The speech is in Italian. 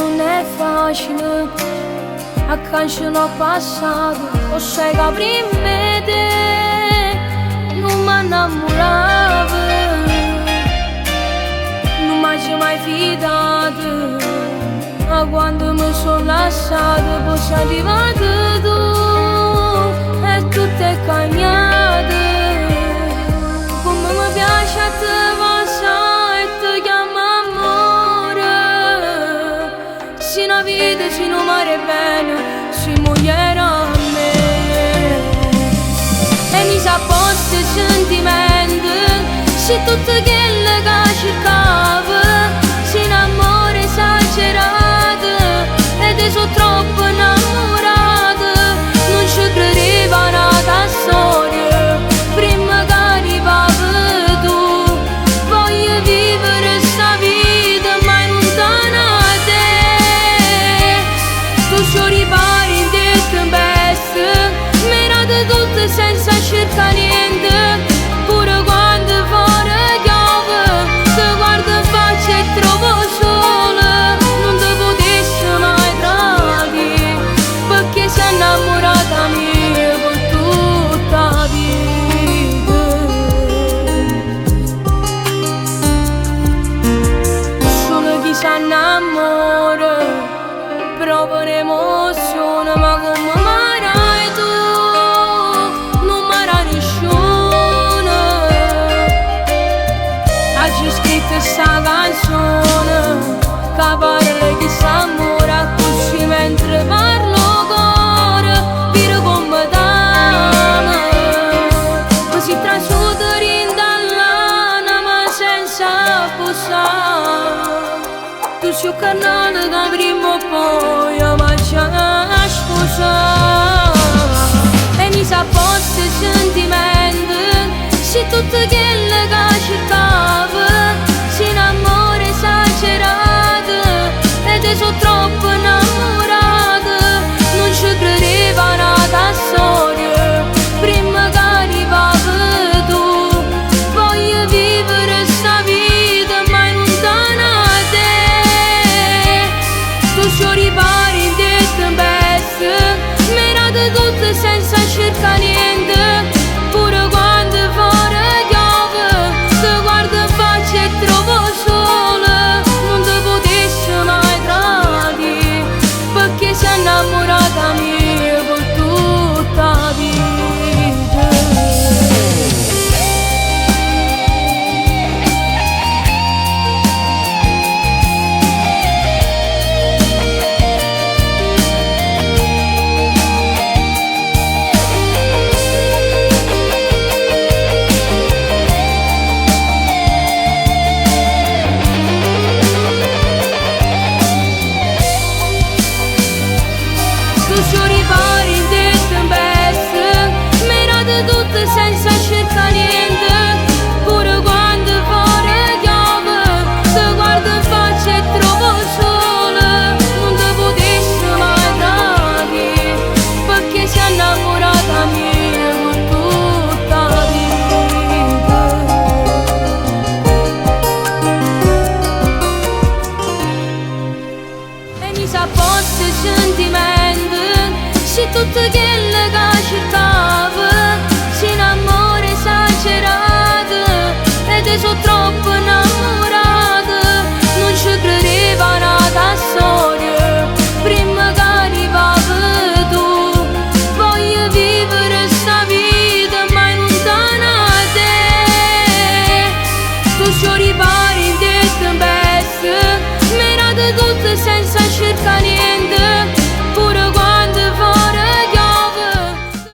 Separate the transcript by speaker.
Speaker 1: non è facile, a cancellare il passato, lo sai che prima di te non mi innamoravo, non mi ci mai fidato, ma quando mi sono lasciato poi sei arrivato tu e tutto è cambiato. Come mi piace a te passare e ti chiamo amore, se una vita, se non mare bene, si muoiera a me. E mi sa posto i sentimenti, se tutto quello che cercavo, se un amore esagerato, e te sono troppo innamorata, non ci credevo a una storia, prima che arrivavi tu, voglio vivere sta vita mai lontana da te. Tu ci ripari in te best, menate tutte senza cercare niente, pure quando fuori piove, ti guardo in faccia e trovo sola, non ti potessi mai tradire, perché sei innamorata mia per tutta la vita. Solo chi si innamora prova un'emozione, ma come marai tu, non mara nessuno. Oggi ho scritto sta canzone che parla di s'amore così mentre parlo cuore, viro come t'amo, così trasudere in dall'ana ma senza bussare. Tu sei un canale che prima o poi mi ci sposare. E mi sa posto i sentimenti, se tutto quello che cercavo, se un amore esagerato, e te sono troppo innamorata, non ci credevo a una storia, prima che arrivavi tu, voglio vivere sta vita mai lontana da te. Tu ci ripari in te best, menate tutte senza cercare niente, pure quando fuori piove, ti guardo in faccia e trovo sola, non ti potessi mai tradire, perché sei innamorata mia per tutta la vita. Tu ci ripari in te best, menate tutte senza cercare niente, pure quando fuori piove, ti guardo in faccia e trovo sola, non ti potessi mai tradire, perché sei innamorata mia per tutta la vita. E mi sa posto i sentimenti, se tutto quello che cercavo, se un amore esagerato, e te sono troppo innamorata, non ci credevo a una storia, prima che arrivavi tu, voglio vivere sta vita mai lontana da te. Tu ci ripari in te best, menate tutte senza cercare niente,